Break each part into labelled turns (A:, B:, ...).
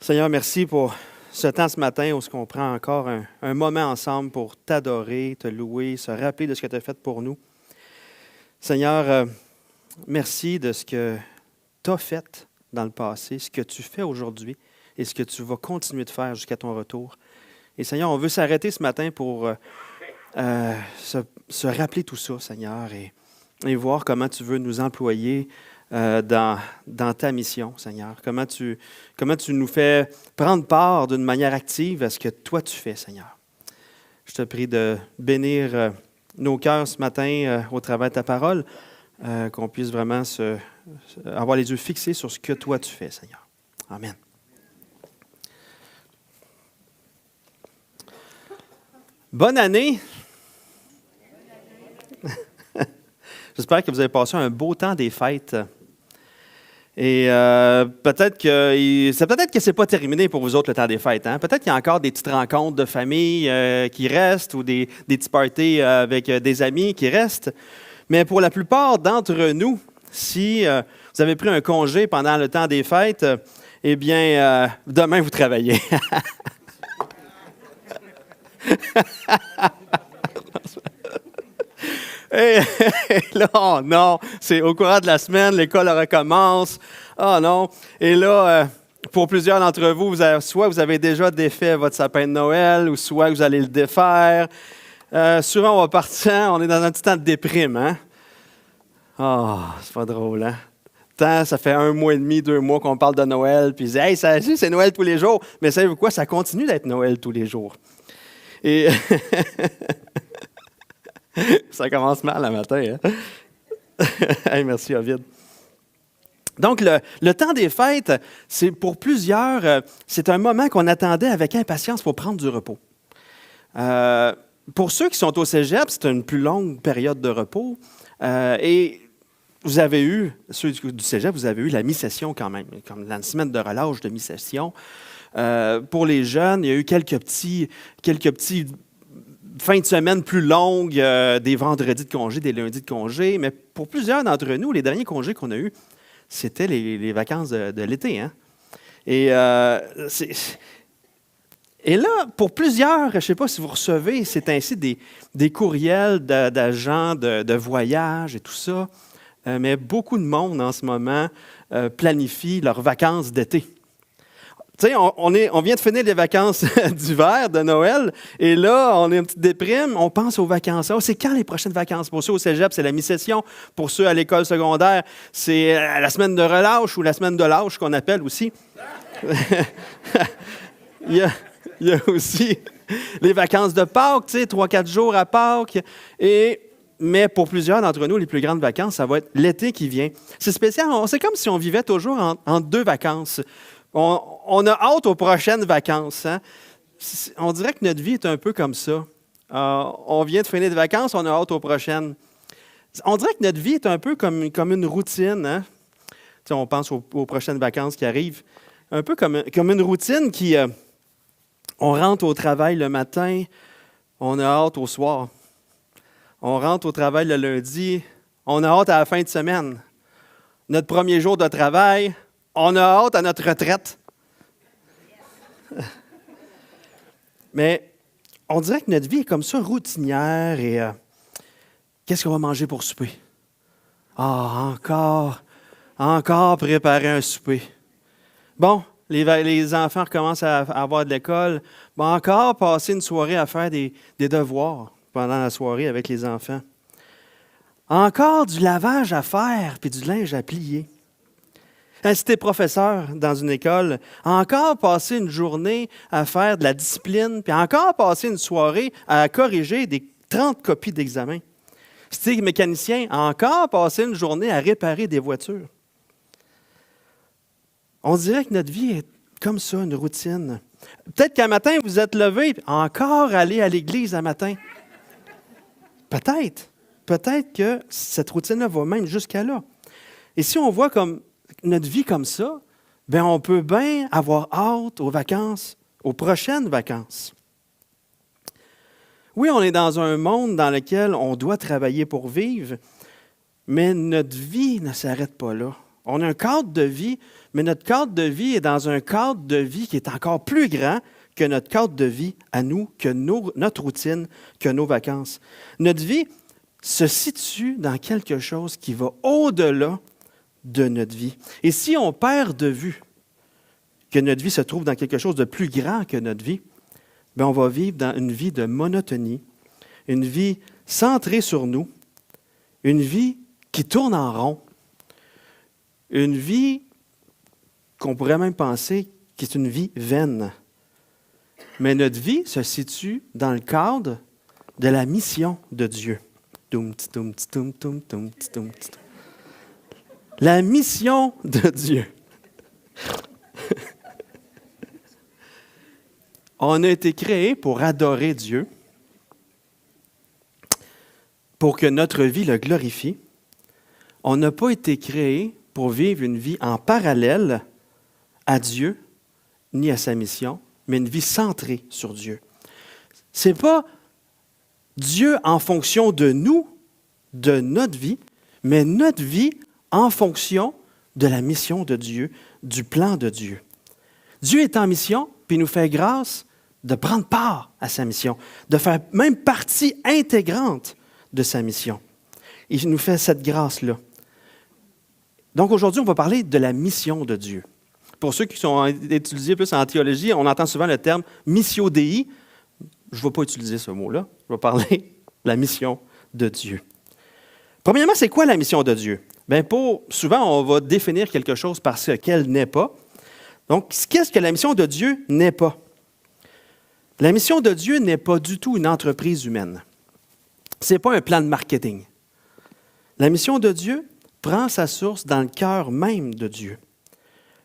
A: Seigneur, merci pour ce temps ce matin où on prend encore un moment ensemble pour t'adorer, te louer, se rappeler de ce que tu as fait pour nous. Seigneur, merci de ce que tu as fait dans le passé, ce que tu fais aujourd'hui et ce que tu vas continuer de faire jusqu'à ton retour. Et Seigneur, on veut s'arrêter ce matin pour se rappeler tout ça, Seigneur, et voir comment tu veux nous employer dans ta mission, Seigneur. Comment tu nous fais prendre part d'une manière active à ce que toi tu fais, Seigneur. Je te prie de bénir nos cœurs ce matin au travers de ta parole, qu'on puisse vraiment avoir les yeux fixés sur ce que toi tu fais, Seigneur. Amen. Bonne année! J'espère que vous avez passé un beau temps des fêtes. Et peut-être que c'est pas terminé pour vous autres le temps des fêtes. Hein? Peut-être qu'il y a encore des petites rencontres de famille qui restent ou des petits parties avec des amis qui restent. Mais pour la plupart d'entre nous, si vous avez pris un congé pendant le temps des fêtes, eh bien, demain, vous travaillez. Et là, oh non, c'est au courant de la semaine, l'école recommence. Oh non. Et là, pour plusieurs d'entre vous, soit vous avez déjà défait votre sapin de Noël, ou soit vous allez le défaire. Souvent, on va partir, on est dans un petit temps de déprime. Hein? Oh, c'est pas drôle, hein? Ça fait 1 mois et demi, 2 mois qu'on parle de Noël, puis hey, c'est Noël tous les jours. Mais savez-vous quoi? Ça continue d'être Noël tous les jours. Et ça commence mal le matin. Hein? Hey, merci, Ovid. Donc, le temps des fêtes, c'est pour plusieurs, c'est un moment qu'on attendait avec impatience pour prendre du repos. Pour ceux qui sont au cégep, c'est une plus longue période de repos. Et vous avez eu, ceux du cégep, vous avez eu la mi-session quand même, comme la semaine de relâche de mi-session. Pour les jeunes, il y a eu quelques petits fins de semaine plus longues, des vendredis de congé, des lundis de congé. Mais pour plusieurs d'entre nous, les derniers congés qu'on a eus, c'était les vacances de l'été. Hein? Et là, pour plusieurs, je ne sais pas si vous recevez, c'est ainsi des courriels d'agents de voyage et tout ça. Mais beaucoup de monde en ce moment planifie leurs vacances d'été. Tu sais, on vient de finir les vacances d'hiver, de Noël, et là, on est une petite déprime, on pense aux vacances. Oh, c'est quand les prochaines vacances? Pour ceux au cégep, c'est la mi-session. Pour ceux à l'école secondaire, c'est la semaine de relâche ou la semaine de lâche qu'on appelle aussi. Il y a aussi les vacances de Pâques, tu sais, 3-4 jours à Pâques. Mais pour plusieurs d'entre nous, les plus grandes vacances, ça va être l'été qui vient. C'est spécial, c'est comme si on vivait toujours en 2 vacances. On a hâte aux prochaines vacances. Hein? On dirait que notre vie est un peu comme ça. On vient de finir des vacances, on a hâte aux prochaines. On dirait que notre vie est un peu comme une routine. Hein? On pense aux prochaines vacances qui arrivent. Un peu comme une routine qui... on rentre au travail le matin, on a hâte au soir. On rentre au travail le lundi, on a hâte à la fin de semaine. Notre premier jour de travail... on a hâte à notre retraite. Mais on dirait que notre vie est comme ça, routinière. Et qu'est-ce qu'on va manger pour souper? Ah, encore préparer un souper. Bon, les enfants recommencent à avoir de l'école. Bon, encore passer une soirée à faire des devoirs pendant la soirée avec les enfants. Encore du lavage à faire puis du linge à plier. Si tu es professeur dans une école, encore passer une journée à faire de la discipline, puis encore passer une soirée à corriger des 30 copies d'examen. Si tu es mécanicien, encore passer une journée à réparer des voitures. On dirait que notre vie est comme ça, une routine. Peut-être qu'un matin, vous êtes levé, encore aller à l'église un matin. Peut-être. Peut-être que cette routine-là va même jusqu'à là. Et si on voit comme notre vie comme ça, bien, on peut bien avoir hâte aux vacances, aux prochaines vacances. Oui, on est dans un monde dans lequel on doit travailler pour vivre, mais notre vie ne s'arrête pas là. On a un cadre de vie, mais notre cadre de vie est dans un cadre de vie qui est encore plus grand que notre cadre de vie à nous, que notre routine, que nos vacances. Notre vie se situe dans quelque chose qui va au-delà de notre vie. Et si on perd de vue que notre vie se trouve dans quelque chose de plus grand que notre vie, bien, on va vivre dans une vie de monotonie, une vie centrée sur nous, une vie qui tourne en rond, une vie qu'on pourrait même penser qui est une vie vaine. Mais notre vie se situe dans le cadre de la mission de Dieu. La mission de Dieu. On a été créés pour adorer Dieu, pour que notre vie le glorifie. On n'a pas été créés pour vivre une vie en parallèle à Dieu, ni à sa mission, mais une vie centrée sur Dieu. Ce n'est pas Dieu en fonction de nous, de notre vie, mais notre vie en fonction de la mission de Dieu, du plan de Dieu. Dieu est en mission, puis il nous fait grâce de prendre part à sa mission, de faire même partie intégrante de sa mission. Il nous fait cette grâce-là. Donc aujourd'hui, on va parler de la mission de Dieu. Pour ceux qui sont étudiés plus en théologie, on entend souvent le terme « missio Dei ». Je ne vais pas utiliser ce mot-là. Je vais parler de la mission de Dieu. Premièrement, c'est quoi la mission de Dieu? Bien, souvent, on va définir quelque chose par ce qu'elle n'est pas. Donc, qu'est-ce que la mission de Dieu n'est pas? La mission de Dieu n'est pas du tout une entreprise humaine. Ce n'est pas un plan de marketing. La mission de Dieu prend sa source dans le cœur même de Dieu.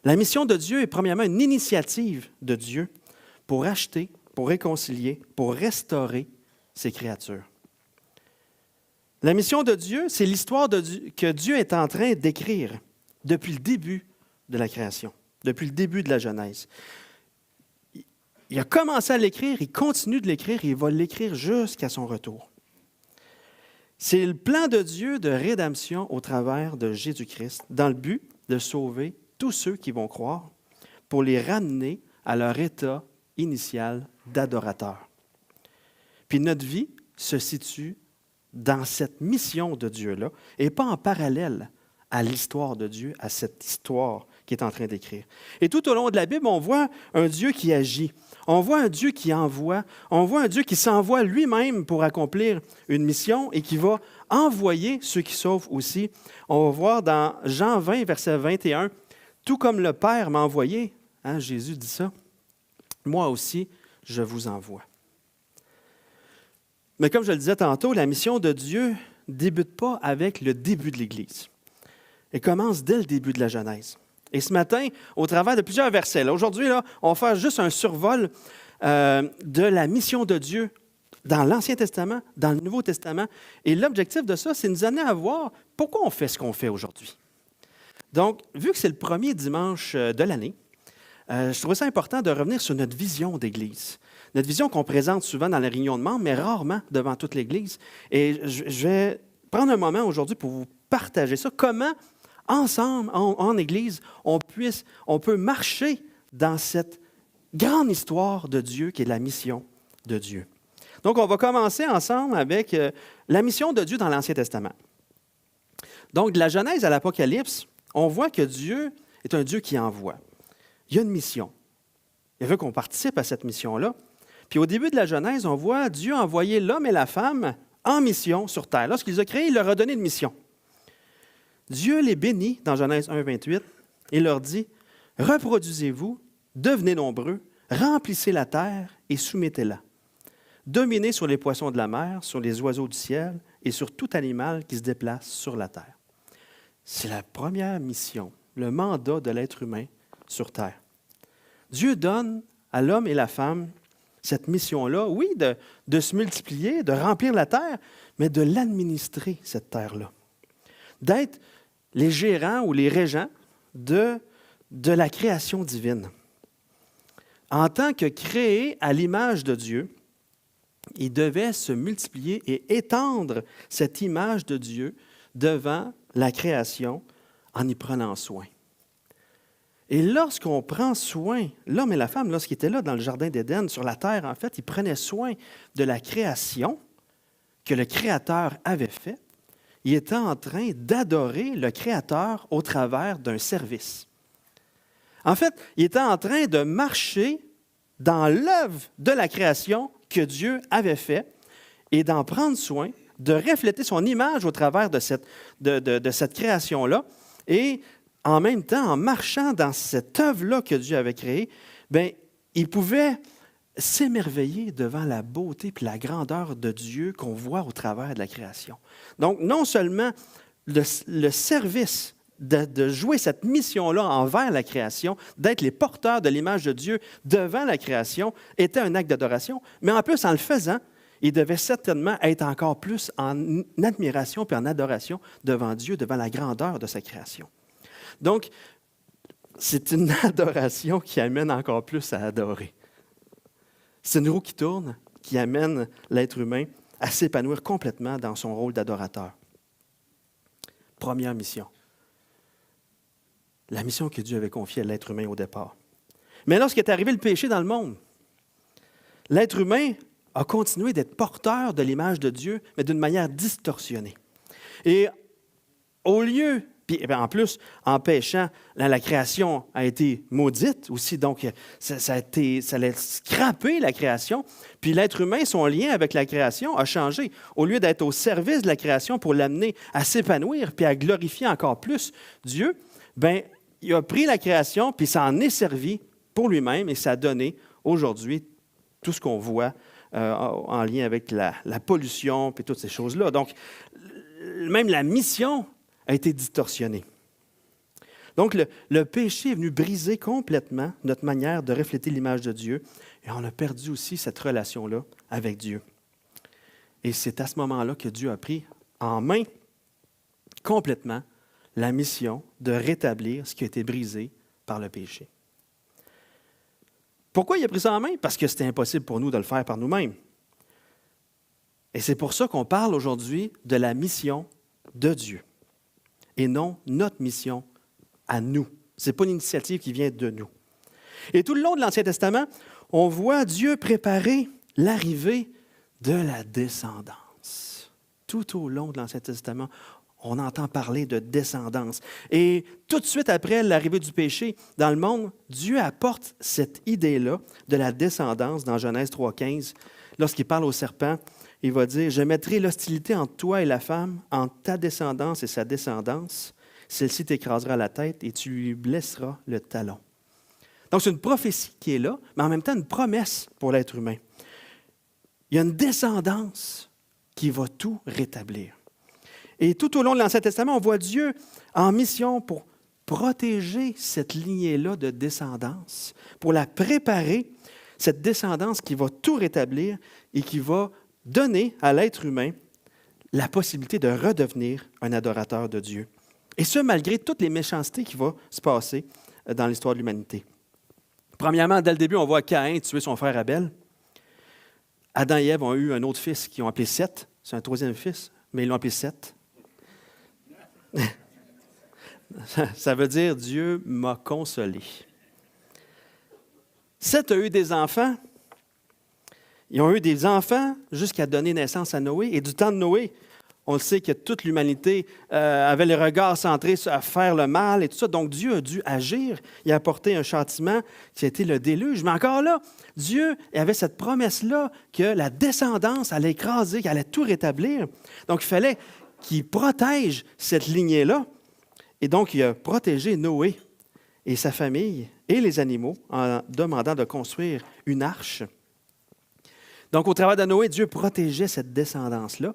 A: La mission de Dieu est premièrement une initiative de Dieu pour racheter, pour réconcilier, pour restaurer ses créatures. La mission de Dieu, c'est l'histoire que Dieu est en train d'écrire depuis le début de la création, depuis le début de la Genèse. Il a commencé à l'écrire, il continue de l'écrire et il va l'écrire jusqu'à son retour. C'est le plan de Dieu de rédemption au travers de Jésus-Christ, dans le but de sauver tous ceux qui vont croire pour les ramener à leur état initial d'adorateur. Puis notre vie se situe dans cette mission de Dieu-là et pas en parallèle à l'histoire de Dieu, à cette histoire qu'il est en train d'écrire. Et tout au long de la Bible, on voit un Dieu qui agit. On voit un Dieu qui envoie. On voit un Dieu qui s'envoie lui-même pour accomplir une mission et qui va envoyer ceux qui sauvent aussi. On va voir dans Jean 20, verset 21, « Tout comme le Père m'a envoyé, hein, Jésus dit ça, moi aussi, je vous envoie. » Mais comme je le disais tantôt, la mission de Dieu ne débute pas avec le début de l'Église. Elle commence dès le début de la Genèse. Et ce matin, au travers de plusieurs versets, aujourd'hui, on va faire juste un survol de la mission de Dieu dans l'Ancien Testament, dans le Nouveau Testament. Et l'objectif de ça, c'est de nous amener à voir pourquoi on fait ce qu'on fait aujourd'hui. Donc, vu que c'est le premier dimanche de l'année, je trouvais ça important de revenir sur notre vision d'Église. Notre vision qu'on présente souvent dans les réunions de membres, mais rarement devant toute l'Église. Et je vais prendre un moment aujourd'hui pour vous partager ça. Comment, ensemble, en Église, on peut marcher dans cette grande histoire de Dieu qui est la mission de Dieu. Donc, on va commencer ensemble avec la mission de Dieu dans l'Ancien Testament. Donc, de la Genèse à l'Apocalypse, on voit que Dieu est un Dieu qui envoie. Il y a une mission. Il veut qu'on participe à cette mission-là. Puis au début de la Genèse, on voit Dieu envoyer l'homme et la femme en mission sur terre. Lorsqu'il les a créés, il leur a donné une mission. Dieu les bénit dans Genèse 1, 28 et leur dit « Reproduisez-vous, devenez nombreux, remplissez la terre et soumettez-la. Dominez sur les poissons de la mer, sur les oiseaux du ciel et sur tout animal qui se déplace sur la terre. » C'est la première mission, le mandat de l'être humain sur terre. Dieu donne à l'homme et la femme cette mission-là, oui, de se multiplier, de remplir la terre, mais de l'administrer, cette terre-là. D'être les gérants ou les régents de la création divine. En tant que créés à l'image de Dieu, ils devaient se multiplier et étendre cette image de Dieu devant la création en y prenant soin. Et lorsqu'on prend soin, l'homme et la femme, lorsqu'ils étaient là dans le jardin d'Éden, sur la terre, en fait, ils prenaient soin de la création que le Créateur avait fait. Ils étaient en train d'adorer le Créateur au travers d'un service. En fait, ils étaient en train de marcher dans l'œuvre de la création que Dieu avait fait et d'en prendre soin, de refléter son image au travers de cette création-là. Et en même temps, en marchant dans cette œuvre-là que Dieu avait créée, bien, ils pouvaient s'émerveiller devant la beauté et la grandeur de Dieu qu'on voit au travers de la création. Donc, non seulement le service de jouer cette mission-là envers la création, d'être les porteurs de l'image de Dieu devant la création, était un acte d'adoration, mais en plus, en le faisant, ils devaient certainement être encore plus en admiration et en adoration devant Dieu, devant la grandeur de sa création. Donc, c'est une adoration qui amène encore plus à adorer. C'est une roue qui tourne, qui amène l'être humain à s'épanouir complètement dans son rôle d'adorateur. Première mission. La mission que Dieu avait confiée à l'être humain au départ. Mais lorsqu'est arrivé le péché dans le monde, l'être humain a continué d'être porteur de l'image de Dieu, mais d'une manière distorsionnée. Et au lieu, puis en plus, en péchant, la création a été maudite aussi, donc ça a scrappé la création. Puis l'être humain, son lien avec la création a changé. Au lieu d'être au service de la création pour l'amener à s'épanouir puis à glorifier encore plus Dieu, bien, il a pris la création puis ça en est servi pour lui-même et ça a donné aujourd'hui tout ce qu'on voit en lien avec la pollution puis toutes ces choses-là. Donc, même la mission a été distorsionnée. Donc, le péché est venu briser complètement notre manière de refléter l'image de Dieu et on a perdu aussi cette relation-là avec Dieu. Et c'est à ce moment-là que Dieu a pris en main complètement la mission de rétablir ce qui a été brisé par le péché. Pourquoi il a pris ça en main? Parce que c'était impossible pour nous de le faire par nous-mêmes. Et c'est pour ça qu'on parle aujourd'hui de la mission de Dieu et non notre mission à nous. Ce n'est pas une initiative qui vient de nous. Et tout le long de l'Ancien Testament, on voit Dieu préparer l'arrivée de la descendance. Tout au long de l'Ancien Testament, on entend parler de descendance. Et tout de suite après l'arrivée du péché dans le monde, Dieu apporte cette idée-là de la descendance dans Genèse 3,15. Lorsqu'il parle au serpent, il va dire « Je mettrai l'hostilité entre toi et la femme, entre ta descendance et sa descendance. Celle-ci t'écrasera la tête et tu lui blesseras le talon. » Donc, c'est une prophétie qui est là, mais en même temps une promesse pour l'être humain. Il y a une descendance qui va tout rétablir. Et tout au long de l'Ancien Testament, on voit Dieu en mission pour protéger cette lignée-là de descendance, pour la préparer, cette descendance qui va tout rétablir et qui va donner à l'être humain la possibilité de redevenir un adorateur de Dieu. Et ce, malgré toutes les méchancetés qui vont se passer dans l'histoire de l'humanité. Premièrement, dès le début, on voit Caïn tuer son frère Abel. Adam et Ève ont eu un autre fils qu'ils ont appelé Seth. C'est un troisième fils, mais ils l'ont appelé Seth. Ça veut dire « Dieu m'a consolé ». Seth a eu des enfants. Ils ont eu des enfants jusqu'à donner naissance à Noé. Et du temps de Noé, on le sait que toute l'humanité avait les regards centrés à faire le mal et tout ça. Donc Dieu a dû agir. Il a apporté un châtiment qui a été le déluge. Mais encore là, Dieu avait cette promesse-là que la descendance allait écraser, qu'elle allait tout rétablir. Donc il fallait qu'il protège cette lignée-là. Et donc il a protégé Noé et sa famille et les animaux en demandant de construire une arche. Donc, au travers de Noé, Dieu protégeait cette descendance-là.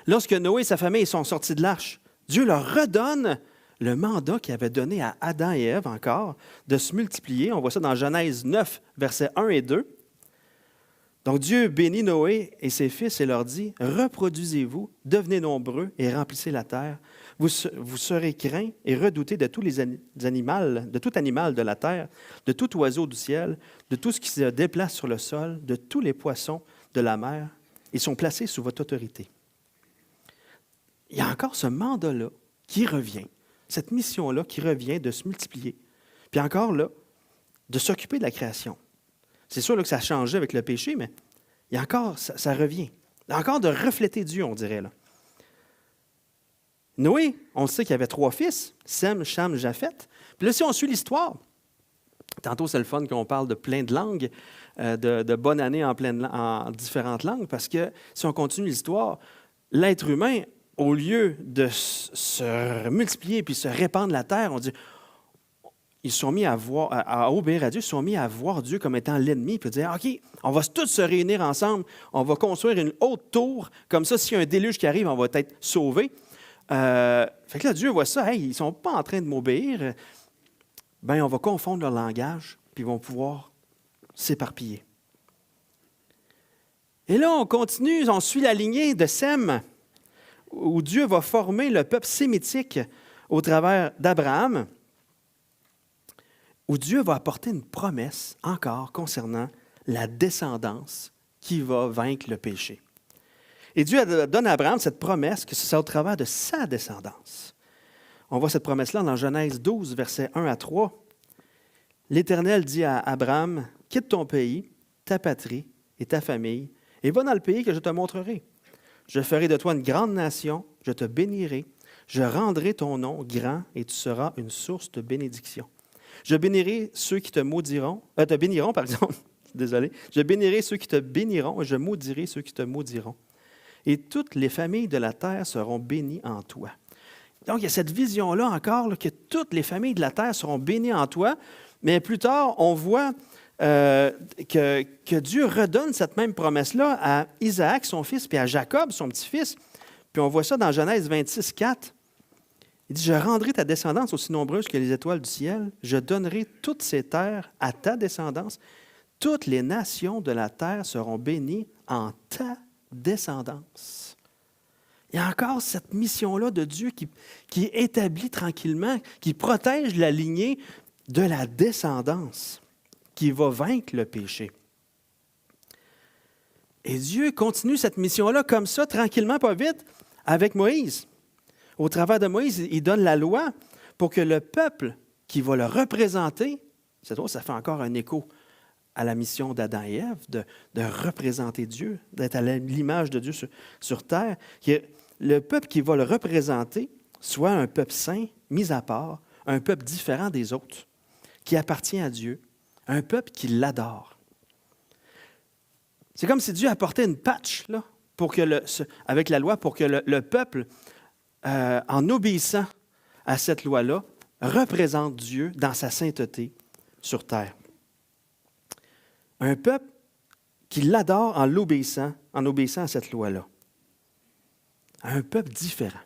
A: Lorsque Noé et sa famille sont sortis de l'arche, Dieu leur redonne le mandat qu'il avait donné à Adam et Ève encore de se multiplier. On voit ça dans Genèse 9, versets 1 et 2. Donc, Dieu bénit Noé et ses fils et leur dit « Reproduisez-vous, devenez nombreux et remplissez la terre. Vous serez craints et redoutés de tous les animaux, de tout animal de la terre, de tout oiseau du ciel, de tout ce qui se déplace sur le sol, de tous les poissons de la mer. Ils sont placés sous votre autorité. » Il y a encore ce mandat-là qui revient cette mission-là qui revient de se multiplier. Puis encore là, de s'occuper de la création. C'est sûr là, que ça a changé avec le péché, mais il y a encore, ça revient. Il y a encore de refléter Dieu, on dirait. Là. Noé, on sait qu'il y avait 3 fils, Sem, Cham, Japheth. Puis là, si on suit l'histoire, tantôt c'est le fun qu'on parle de plein de langues, de bonne année en différentes langues, parce que si on continue l'histoire, l'être humain, au lieu de se multiplier puis se répandre la terre, on dit, ils se sont mis à obéir à Dieu, ils se sont mis à voir Dieu comme étant l'ennemi, puis dire, OK, on va tous se réunir ensemble, on va construire une haute tour, comme ça, s'il y a un déluge qui arrive, on va être sauvés. Fait que là, Dieu voit ça, hey, ils ne sont pas en train de m'obéir, bien, on va confondre leur langage, puis ils vont pouvoir s'éparpiller. Et là, on continue, on suit la lignée de Sem, où Dieu va former le peuple sémitique au travers d'Abraham, où Dieu va apporter une promesse encore concernant la descendance qui va vaincre le péché. Et Dieu donne à Abraham cette promesse que c'est au travers de sa descendance. On voit cette promesse-là dans Genèse 12, versets 1 à 3. L'Éternel dit à Abraham, « Quitte ton pays, ta patrie et ta famille, et va dans le pays que je te montrerai. Je ferai de toi une grande nation, je te bénirai, je rendrai ton nom grand et tu seras une source de bénédiction. Je bénirai ceux qui te béniront, désolé. Je bénirai ceux qui te béniront et je maudirai ceux qui te maudiront. Et toutes les familles de la terre seront bénies en toi. » Donc, il y a cette vision-là encore, là, que toutes les familles de la terre seront bénies en toi. Mais plus tard, on voit que Dieu redonne cette même promesse-là à Isaac, son fils, puis à Jacob, son petit-fils. Puis on voit ça dans Genèse 26, 4. Il dit, « Je rendrai ta descendance aussi nombreuse que les étoiles du ciel. Je donnerai toutes ces terres à ta descendance. Toutes les nations de la terre seront bénies en ta descendance. » Il y a encore cette mission-là de Dieu qui établit tranquillement, qui protège la lignée de la descendance, qui va vaincre le péché. Et Dieu continue cette mission-là comme ça, tranquillement, pas vite, avec Moïse. Au travers de Moïse, il donne la loi pour que le peuple qui va le représenter, c'est drôle, ça fait encore un écho à la mission d'Adam et Ève, de représenter Dieu, d'être à l'image de Dieu sur terre, que le peuple qui va le représenter soit un peuple saint, mis à part, un peuple différent des autres, qui appartient à Dieu, un peuple qui l'adore. C'est comme si Dieu apportait une patch là, avec la loi pour que le peuple, en obéissant à cette loi-là, représente Dieu dans sa sainteté sur terre. Un peuple qui l'adore en obéissant à cette loi-là. Un peuple différent.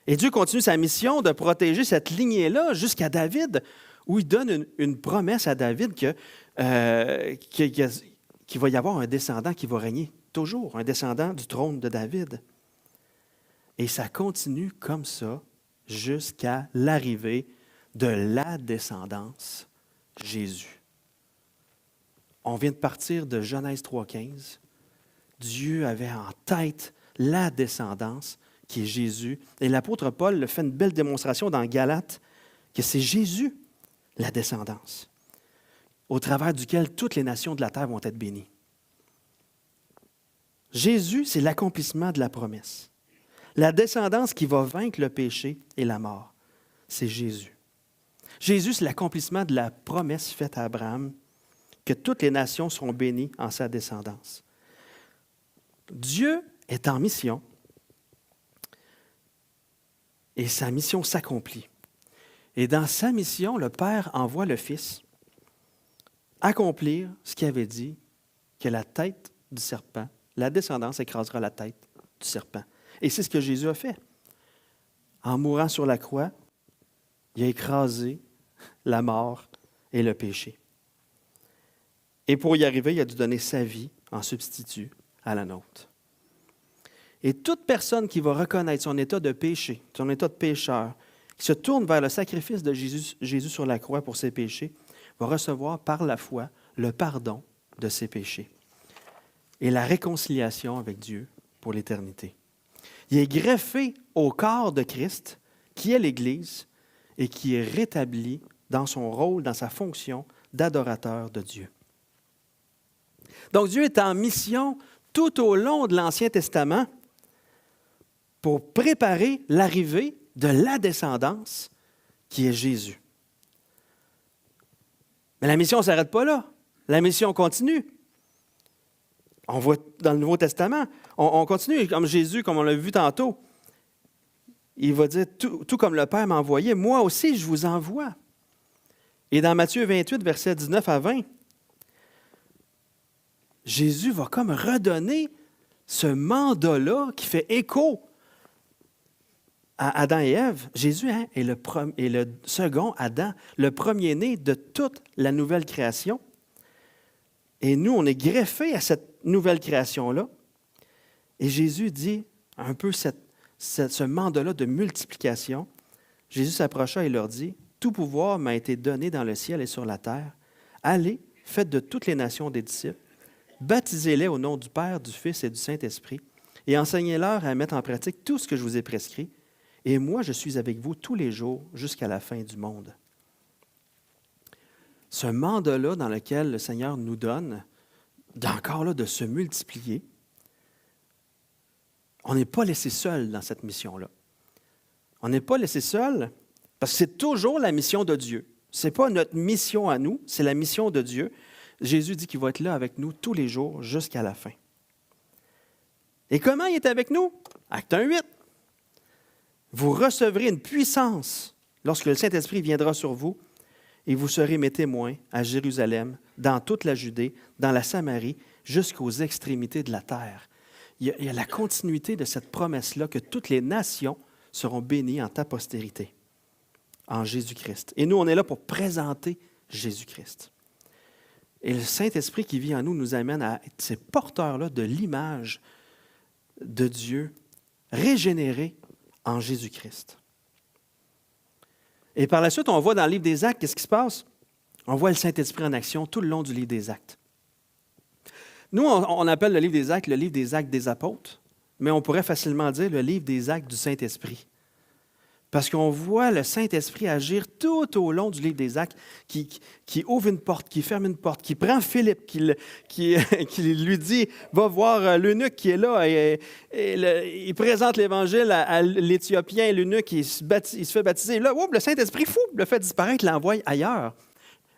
A: Et Dieu continue sa mission de protéger cette lignée-là jusqu'à David, où il donne une promesse à David qu'il va y avoir un descendant qui va régner toujours, un descendant du trône de David. Et ça continue comme ça jusqu'à l'arrivée de la descendance, Jésus. On vient de partir de Genèse 3,15. Dieu avait en tête la descendance qui est Jésus. Et l'apôtre Paul le fait une belle démonstration dans Galates, que c'est Jésus, la descendance, au travers duquel toutes les nations de la terre vont être bénies. Jésus, c'est l'accomplissement de la promesse. La descendance qui va vaincre le péché et la mort, c'est Jésus. Jésus, c'est l'accomplissement de la promesse faite à Abraham, que toutes les nations seront bénies en sa descendance. Dieu est en mission et sa mission s'accomplit. Et dans sa mission, le Père envoie le Fils accomplir ce qu'il avait dit, que la tête du serpent, la descendance écrasera la tête du serpent. Et c'est ce que Jésus a fait. En mourant sur la croix, il a écrasé la mort et le péché. Et pour y arriver, il a dû donner sa vie en substitut à la nôtre. Et toute personne qui va reconnaître son état de péché, son état de pécheur, qui se tourne vers le sacrifice de Jésus sur la croix pour ses péchés, va recevoir par la foi le pardon de ses péchés et la réconciliation avec Dieu pour l'éternité. Il est greffé au corps de Christ qui est l'Église et qui est rétablie dans son rôle, dans sa fonction d'adorateur de Dieu. Donc Dieu est en mission tout au long de l'Ancien Testament pour préparer l'arrivée de la descendance qui est Jésus. Mais la mission ne s'arrête pas là. La mission continue. On voit dans le Nouveau Testament, on continue comme Jésus, comme on l'a vu tantôt. Il va dire, tout comme le Père m'a envoyé, moi aussi je vous envoie. Et dans Matthieu 28, versets 19 à 20, Jésus va comme redonner ce mandat-là qui fait écho à Adam et Ève. Jésus est le second Adam, le premier-né de toute la nouvelle création. Et nous, on est greffés à cette nouvelle création-là. Et Jésus dit un peu ce mandat-là de multiplication. Jésus s'approcha et leur dit, « Tout pouvoir m'a été donné dans le ciel et sur la terre. Allez, faites de toutes les nations des disciples, baptisez-les au nom du Père, du Fils et du Saint-Esprit, et enseignez-leur à mettre en pratique tout ce que je vous ai prescrit. Et moi, je suis avec vous tous les jours jusqu'à la fin du monde. » Ce mandat-là dans lequel le Seigneur nous donne, encore là, de se multiplier, on n'est pas laissé seul dans cette mission-là. On n'est pas laissé seul parce que c'est toujours la mission de Dieu. Ce n'est pas notre mission à nous, c'est la mission de Dieu. Jésus dit qu'il va être là avec nous tous les jours jusqu'à la fin. Et comment il est avec nous? Acte 1:8. Vous recevrez une puissance lorsque le Saint-Esprit viendra sur vous et vous serez mes témoins à Jérusalem, dans toute la Judée, dans la Samarie, jusqu'aux extrémités de la terre. Il y a la continuité de cette promesse-là que toutes les nations seront bénies en ta postérité, en Jésus-Christ. Et nous, on est là pour présenter Jésus-Christ. Et le Saint-Esprit qui vit en nous nous amène à être ces porteurs-là de l'image de Dieu régénérée en Jésus-Christ. Et par la suite, on voit dans le livre des Actes, qu'est-ce qui se passe? On voit le Saint-Esprit en action tout le long du livre des Actes. Nous, on appelle le livre des Actes des apôtres, mais on pourrait facilement dire le livre des Actes du Saint-Esprit. Parce qu'on voit le Saint-Esprit agir tout au long du livre des Actes, qui ouvre une porte, qui ferme une porte, qui prend Philippe, qui lui dit « Va voir l'eunuque qui est là. » il présente l'Évangile à l'Éthiopien, l'eunuque, il se fait baptiser. Là, le Saint-Esprit fou, le fait disparaître, l'envoie ailleurs.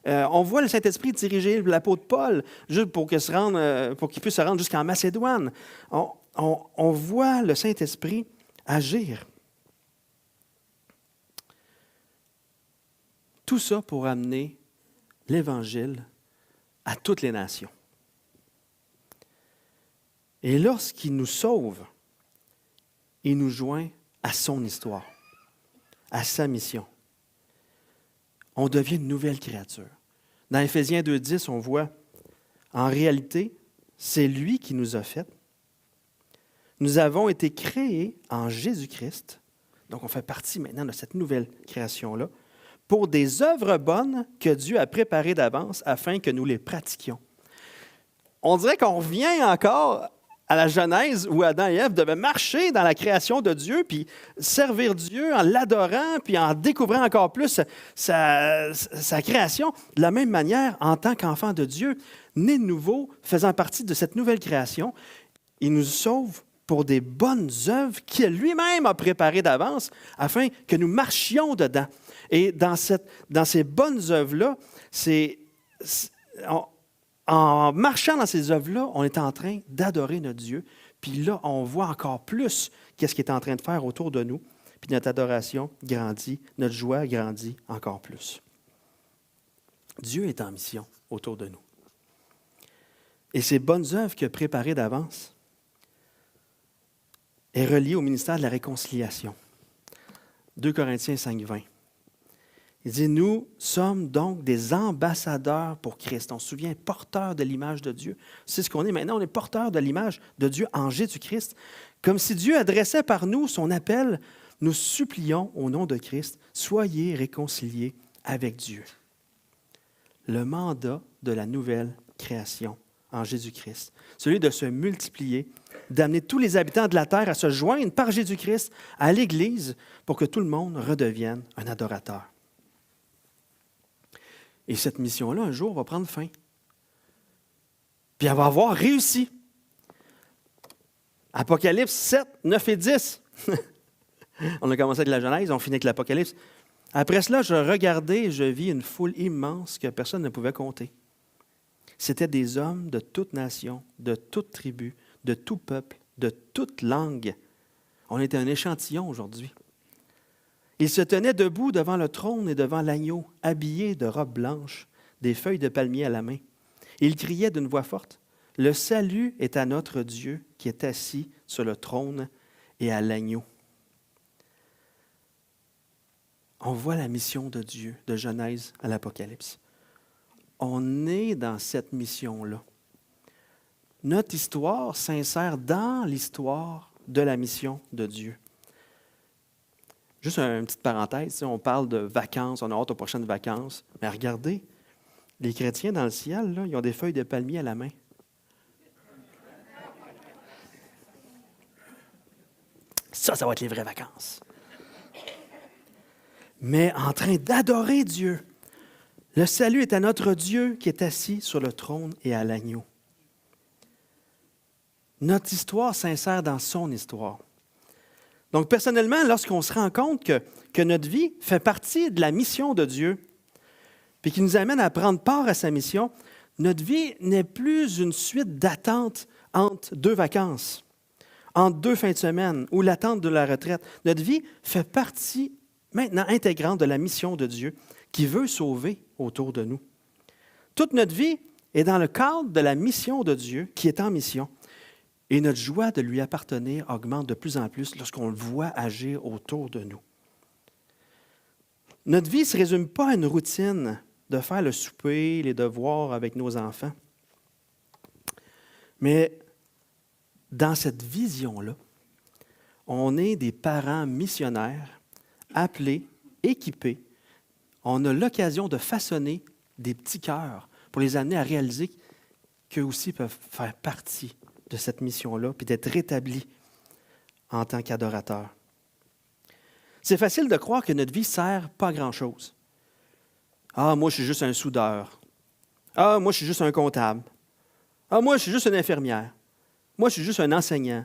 A: On voit le Saint-Esprit diriger l'apôtre Paul juste pour qu'il puisse se rendre jusqu'en Macédoine. On voit le Saint-Esprit agir. Tout ça pour amener l'Évangile à toutes les nations. Et lorsqu'il nous sauve, il nous joint à son histoire, à sa mission. On devient une nouvelle créature. Dans Éphésiens 2:10, on voit, en réalité, c'est lui qui nous a fait. Nous avons été créés en Jésus-Christ, donc on fait partie maintenant de cette nouvelle création-là, pour des œuvres bonnes que Dieu a préparées d'avance afin que nous les pratiquions. On dirait qu'on revient encore à la Genèse où Adam et Ève devaient marcher dans la création de Dieu, puis servir Dieu en l'adorant, puis en découvrant encore plus sa création. De la même manière, en tant qu'enfant de Dieu, né de nouveau, faisant partie de cette nouvelle création, il nous sauve pour des bonnes œuvres qu'il lui-même a préparées d'avance afin que nous marchions dedans. Et dans ces bonnes œuvres-là, en marchant dans ces œuvres-là, on est en train d'adorer notre Dieu. Puis là, on voit encore plus qu'est-ce qu'il est en train de faire autour de nous. Puis notre adoration grandit, notre joie grandit encore plus. Dieu est en mission autour de nous. Et ces bonnes œuvres qu'il a préparées d'avance est reliée au ministère de la réconciliation. 2 Corinthiens 5:20. Il dit, nous sommes donc des ambassadeurs pour Christ. On se souvient, porteurs de l'image de Dieu. C'est ce qu'on est maintenant, on est porteurs de l'image de Dieu en Jésus-Christ. Comme si Dieu adressait par nous son appel, nous supplions au nom de Christ, soyez réconciliés avec Dieu. Le mandat de la nouvelle création en Jésus-Christ, celui de se multiplier, d'amener tous les habitants de la terre à se joindre par Jésus-Christ à l'Église pour que tout le monde redevienne un adorateur. Et cette mission-là, un jour, va prendre fin. Puis elle va avoir réussi. Apocalypse 7, 9 et 10. On a commencé avec la Genèse, on finit avec l'Apocalypse. Après cela, je regardais et je vis une foule immense que personne ne pouvait compter. C'étaient des hommes de toute nation, de toute tribu, de tout peuple, de toute langue. On était un échantillon aujourd'hui. Ils se tenaient debout devant le trône et devant l'agneau, habillés de robes blanches, des feuilles de palmier à la main. Ils criaient d'une voix forte, « Le salut est à notre Dieu qui est assis sur le trône et à l'agneau. » On voit la mission de Dieu, de Genèse à l'Apocalypse. On est dans cette mission-là. Notre histoire s'insère dans l'histoire de la mission de Dieu. Juste une petite parenthèse, on parle de vacances, on a hâte aux prochaines vacances, mais regardez, les chrétiens dans le ciel, là, ils ont des feuilles de palmier à la main. Ça va être les vraies vacances. Mais en train d'adorer Dieu. Le salut est à notre Dieu qui est assis sur le trône et à l'agneau. Notre histoire s'insère dans son histoire. Donc, personnellement, lorsqu'on se rend compte que notre vie fait partie de la mission de Dieu, puis qui nous amène à prendre part à sa mission, notre vie n'est plus une suite d'attentes entre deux vacances, entre deux fins de semaine ou l'attente de la retraite. Notre vie fait partie maintenant intégrante de la mission de Dieu qui veut sauver autour de nous. Toute notre vie est dans le cadre de la mission de Dieu qui est en mission. Et notre joie de lui appartenir augmente de plus en plus lorsqu'on le voit agir autour de nous. Notre vie ne se résume pas à une routine de faire le souper, les devoirs avec nos enfants. Mais dans cette vision-là, on est des parents missionnaires, appelés, équipés. On a l'occasion de façonner des petits cœurs pour les amener à réaliser qu'eux aussi peuvent faire partie de cette mission-là, puis d'être rétablis en tant qu'adorateurs. C'est facile de croire que notre vie ne sert pas à grand-chose. Ah, moi, je suis juste un soudeur. Ah, moi, je suis juste un comptable. Ah, moi, je suis juste une infirmière. Moi, je suis juste un enseignant.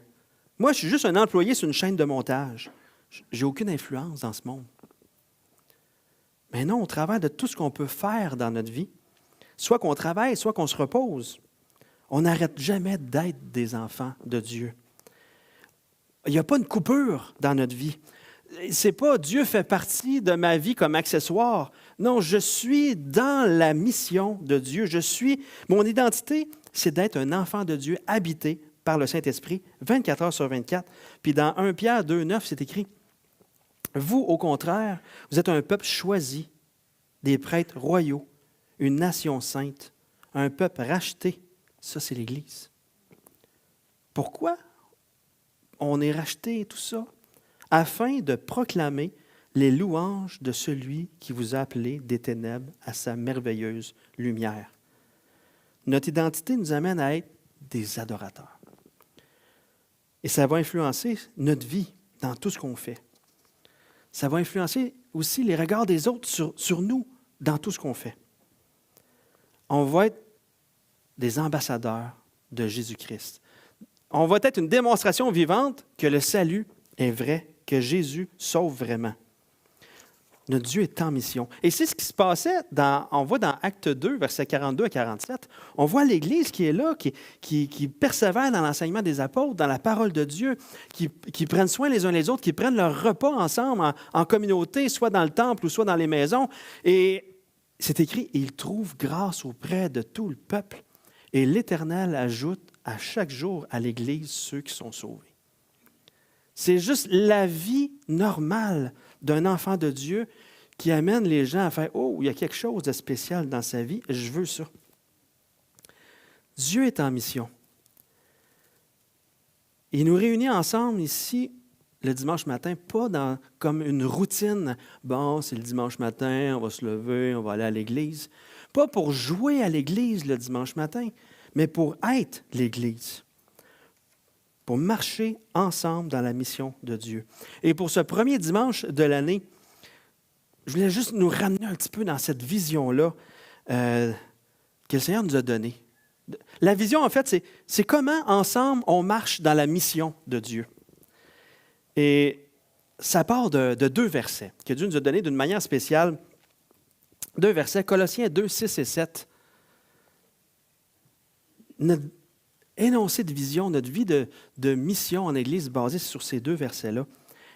A: Moi, je suis juste un employé sur une chaîne de montage. J'ai aucune influence dans ce monde. Mais non, au travers de tout ce qu'on peut faire dans notre vie, soit qu'on travaille, soit qu'on se repose, on n'arrête jamais d'être des enfants de Dieu. Il n'y a pas une coupure dans notre vie. C'est pas Dieu fait partie de ma vie comme accessoire. Non, je suis dans la mission de Dieu. Mon identité, c'est d'être un enfant de Dieu habité par le Saint-Esprit 24 heures sur 24. Puis dans 1 Pierre 2, 9, c'est écrit, « Vous, au contraire, vous êtes un peuple choisi, des prêtres royaux, une nation sainte, un peuple racheté. » Ça, c'est l'Église. Pourquoi on est racheté et tout ça? Afin de proclamer les louanges de celui qui vous a appelé des ténèbres à sa merveilleuse lumière. Notre identité nous amène à être des adorateurs. Et ça va influencer notre vie dans tout ce qu'on fait. Ça va influencer aussi les regards des autres sur nous dans tout ce qu'on fait. On va être des ambassadeurs de Jésus-Christ. On va être une démonstration vivante que le salut est vrai, que Jésus sauve vraiment. Notre Dieu est en mission. Et c'est ce qui se passait, on voit dans Acte 2, versets 42 à 47, on voit l'Église qui est là, qui persévère dans l'enseignement des apôtres, dans la parole de Dieu, qui prennent soin les uns les autres, qui prennent leur repas ensemble en communauté, soit dans le temple ou soit dans les maisons. Et c'est écrit, « Ils trouvent grâce auprès de tout le peuple. » Et l'Éternel ajoute à chaque jour à l'Église ceux qui sont sauvés. C'est juste la vie normale d'un enfant de Dieu qui amène les gens à faire « Oh, il y a quelque chose de spécial dans sa vie, je veux ça. » Dieu est en mission. Il nous réunit ensemble ici le dimanche matin, pas comme une routine. Bon, c'est le dimanche matin, on va se lever, on va aller à l'église. Pas pour jouer à l'église le dimanche matin, mais pour être l'Église, pour marcher ensemble dans la mission de Dieu. Et pour ce premier dimanche de l'année, je voulais juste nous ramener un petit peu dans cette vision-là que le Seigneur nous a donnée. La vision, en fait, c'est comment ensemble on marche dans la mission de Dieu. Et ça part de deux versets que Dieu nous a donnés d'une manière spéciale. Deux versets, Colossiens 2, 6 et 7. Notre énoncé de vision, notre vie de mission en Église basée sur ces deux versets-là.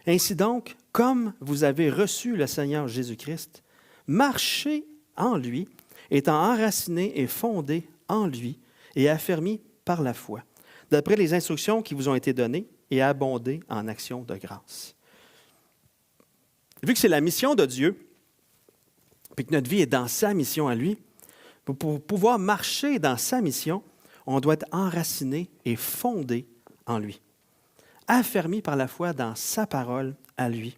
A: Ainsi donc, comme vous avez reçu le Seigneur Jésus-Christ, marchez en lui, étant enracinés et fondés en lui et affermis par la foi, d'après les instructions qui vous ont été données et abondez en actions de grâce. Vu que c'est la mission de Dieu, puis que notre vie est dans sa mission à lui, pour pouvoir marcher dans sa mission, on doit être enraciné et fondé en lui, affermi par la foi dans sa parole à lui,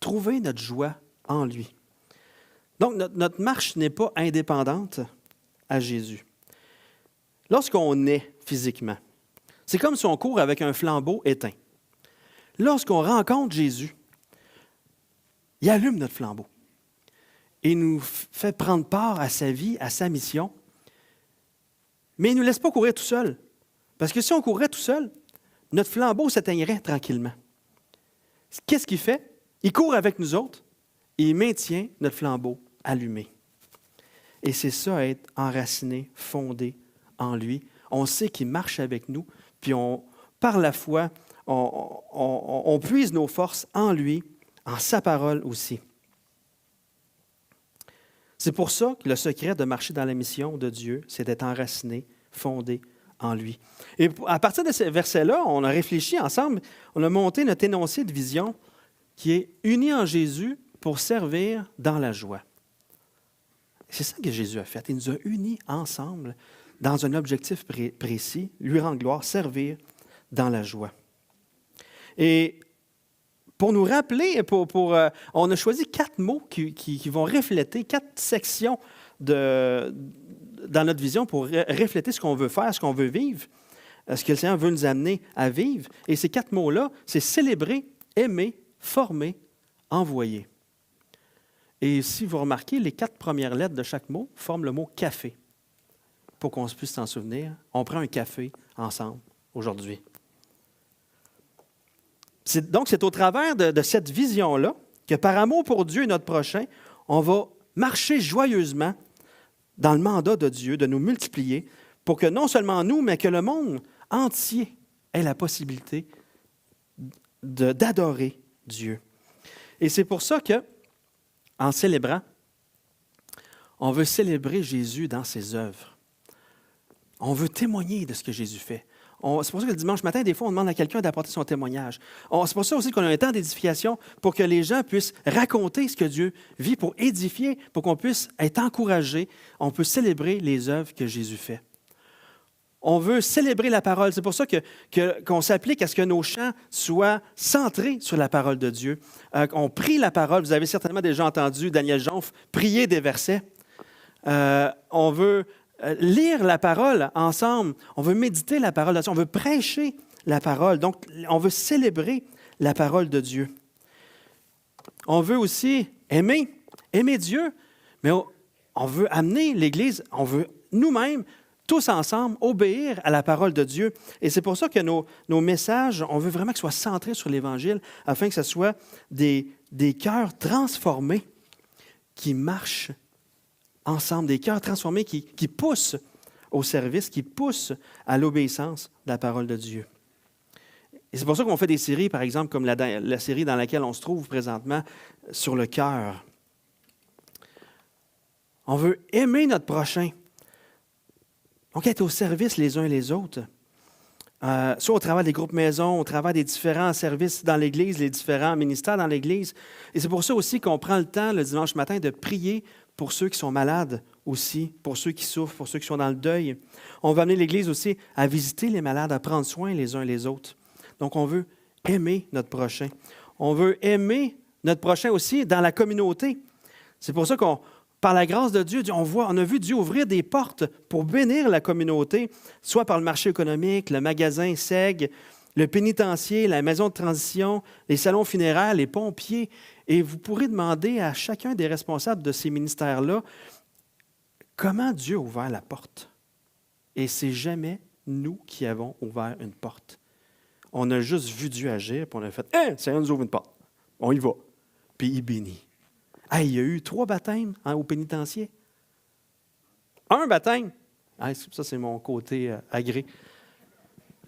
A: trouver notre joie en lui. Donc, notre marche n'est pas indépendante à Jésus. Lorsqu'on naît physiquement, c'est comme si on court avec un flambeau éteint. Lorsqu'on rencontre Jésus, il allume notre flambeau et nous fait prendre part à sa vie, à sa mission, mais il ne nous laisse pas courir tout seul. Parce que si on courait tout seul, notre flambeau s'éteindrait tranquillement. Qu'est-ce qu'il fait? Il court avec nous autres et il maintient notre flambeau allumé. Et c'est ça, être enraciné, fondé en lui. On sait qu'il marche avec nous, puis par la foi, on puise nos forces en lui, en sa parole aussi. C'est pour ça que le secret de marcher dans la mission de Dieu, c'est d'être enraciné, fondé en lui. Et à partir de ces versets-là, on a réfléchi ensemble, on a monté notre énoncé de vision qui est uni en Jésus pour servir dans la joie. C'est ça que Jésus a fait. Il nous a unis ensemble dans un objectif précis, lui rendre gloire, servir dans la joie. Et pour nous rappeler, on a choisi 4 mots qui vont refléter 4 sections dans notre vision pour refléter ce qu'on veut faire, ce qu'on veut vivre, ce que le Seigneur veut nous amener à vivre. Et ces 4 mots-là, c'est célébrer, aimer, former, envoyer. Et si vous remarquez, les 4 premières lettres de chaque mot forment le mot café. Pour qu'on puisse s'en souvenir, on prend un café ensemble aujourd'hui. Donc, c'est au travers de cette vision-là que par amour pour Dieu et notre prochain, on va marcher joyeusement dans le mandat de Dieu, de nous multiplier, pour que non seulement nous, mais que le monde entier ait la possibilité d'adorer Dieu. Et c'est pour ça que, en célébrant, on veut célébrer Jésus dans ses œuvres. On veut témoigner de ce que Jésus fait. C'est pour ça que le dimanche matin, des fois, on demande à quelqu'un d'apporter son témoignage. C'est pour ça aussi qu'on a un temps d'édification pour que les gens puissent raconter ce que Dieu vit, pour édifier, pour qu'on puisse être encouragés. On peut célébrer les œuvres que Jésus fait. On veut célébrer la parole. C'est pour ça qu'on s'applique à ce que nos chants soient centrés sur la parole de Dieu. On prie la parole. Vous avez certainement déjà entendu Daniel Jonf prier des versets. On veut lire la parole ensemble. On veut méditer la parole de Dieu. On veut prêcher la parole. Donc, on veut célébrer la parole de Dieu. On veut aussi aimer Dieu, mais on veut amener l'Église, on veut nous-mêmes, tous ensemble, obéir à la parole de Dieu. Et c'est pour ça que nos messages, on veut vraiment qu'ils soient centrés sur l'Évangile, afin que ce soit des cœurs transformés qui marchent ensemble, des cœurs transformés qui poussent au service, qui poussent à l'obéissance de la parole de Dieu. Et c'est pour ça qu'on fait des séries, par exemple, comme la série dans laquelle on se trouve présentement, sur le cœur. On veut aimer notre prochain. Donc, être au service les uns les autres. Soit au travers des groupes maisons, au travers des différents services dans l'Église, les différents ministères dans l'Église. Et c'est pour ça aussi qu'on prend le temps, le dimanche matin, de prier pour ceux qui sont malades aussi, pour ceux qui souffrent, pour ceux qui sont dans le deuil. On va amener l'Église aussi à visiter les malades, à prendre soin les uns les autres. Donc, on veut aimer notre prochain. On veut aimer notre prochain aussi dans la communauté. C'est pour ça qu'on Par la grâce de Dieu, on a vu Dieu ouvrir des portes pour bénir la communauté, soit par le marché économique, le magasin SEG, le pénitencier, la maison de transition, les salons funéraires, les pompiers. Et vous pourrez demander à chacun des responsables de ces ministères-là comment Dieu a ouvert la porte. Et c'est jamais nous qui avons ouvert une porte. On a juste vu Dieu agir, puis on a fait « Hein, Seigneur nous ouvre une porte. On y va. » Puis il bénit. Hey, il y a eu 3 baptêmes au pénitencier. 1 baptême. Hey, ça, c'est mon côté agré.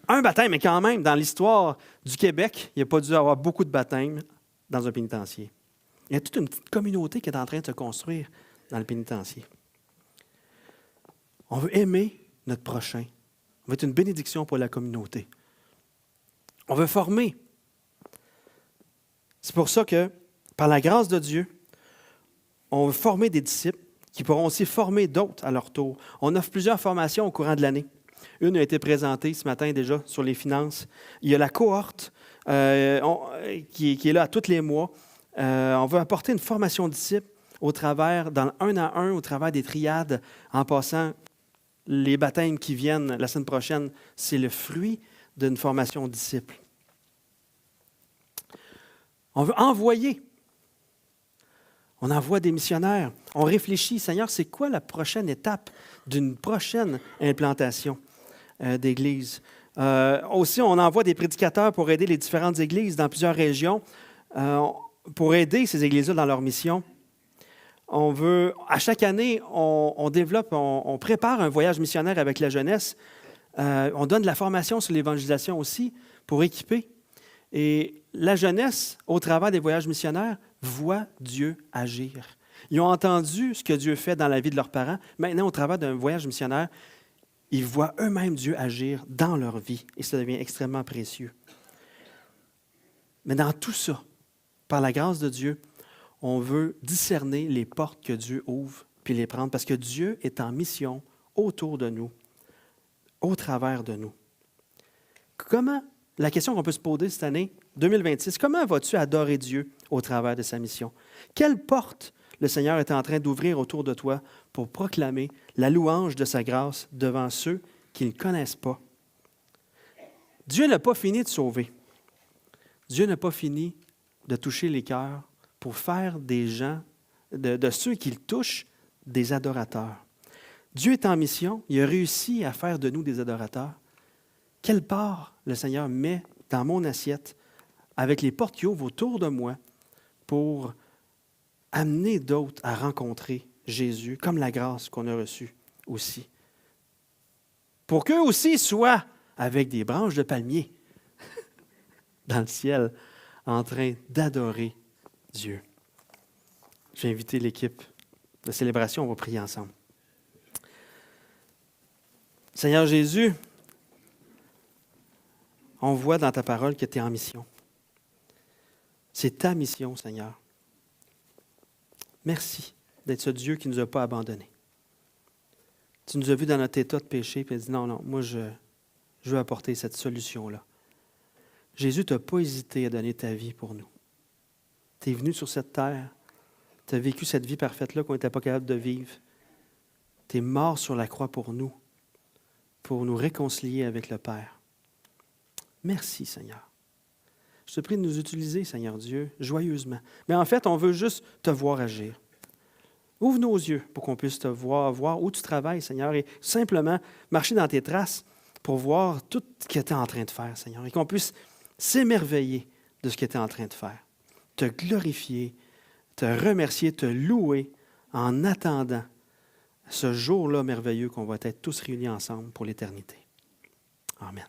A: 1 baptême, mais quand même, dans l'histoire du Québec, il n'y a pas dû avoir beaucoup de baptêmes dans un pénitencier. Il y a toute une petite communauté qui est en train de se construire dans le pénitencier. On veut aimer notre prochain. On veut être une bénédiction pour la communauté. On veut former. C'est pour ça que, par la grâce de Dieu, on veut former des disciples qui pourront aussi former d'autres à leur tour. On offre plusieurs formations au courant de l'année. Une a été présentée ce matin déjà sur les finances. Il y a la cohorte qui est là à tous les mois. On veut apporter une formation de disciples dans le 1 à 1, au travers des triades, en passant les baptêmes qui viennent la semaine prochaine. C'est le fruit d'une formation de disciples. On veut envoyer. On envoie des missionnaires. On réfléchit, Seigneur, c'est quoi la prochaine étape d'une prochaine implantation d'église? Aussi, on envoie des prédicateurs pour aider les différentes églises dans plusieurs régions, pour aider ces églises-là dans leur mission. On veut, à chaque année, on prépare un voyage missionnaire avec la jeunesse. On donne de la formation sur l'évangélisation aussi pour équiper. Et la jeunesse, au travers des voyages missionnaires, voit Dieu agir. Ils ont entendu ce que Dieu fait dans la vie de leurs parents. Maintenant, au travers d'un voyage missionnaire, ils voient eux-mêmes Dieu agir dans leur vie. Et ça devient extrêmement précieux. Mais dans tout ça, par la grâce de Dieu, on veut discerner les portes que Dieu ouvre puis les prendre parce que Dieu est en mission autour de nous, au travers de nous. La question qu'on peut se poser cette année, 2026, comment vas-tu adorer Dieu au travers de sa mission? Quelle porte le Seigneur est en train d'ouvrir autour de toi pour proclamer la louange de sa grâce devant ceux qui ne le connaissent pas? Dieu n'a pas fini de sauver. Dieu n'a pas fini de toucher les cœurs pour faire des gens, de ceux qui le touchent, des adorateurs. Dieu est en mission, il a réussi à faire de nous des adorateurs. Quelle part le Seigneur met dans mon assiette avec les portes qui ouvrent autour de moi pour amener d'autres à rencontrer Jésus, comme la grâce qu'on a reçue aussi. Pour qu'eux aussi soient avec des branches de palmier dans le ciel, en train d'adorer Dieu. J'ai invité l'équipe de célébration, on va prier ensemble. Seigneur Jésus, on voit dans ta parole que tu es en mission. C'est ta mission, Seigneur. Merci d'être ce Dieu qui ne nous a pas abandonnés. Tu nous as vus dans notre état de péché et tu as dit non, moi je veux apporter cette solution-là. Jésus, tu n'as pas hésité à donner ta vie pour nous. Tu es venu sur cette terre, tu as vécu cette vie parfaite-là qu'on n'était pas capable de vivre. Tu es mort sur la croix pour nous réconcilier avec le Père. Merci, Seigneur. Je te prie de nous utiliser, Seigneur Dieu, joyeusement. Mais en fait, on veut juste te voir agir. Ouvre nos yeux pour qu'on puisse te voir où tu travailles, Seigneur, et simplement marcher dans tes traces pour voir tout ce que tu es en train de faire, Seigneur, et qu'on puisse s'émerveiller de ce que tu es en train de faire. Te glorifier, te remercier, te louer en attendant ce jour-là merveilleux qu'on va être tous réunis ensemble pour l'éternité. Amen.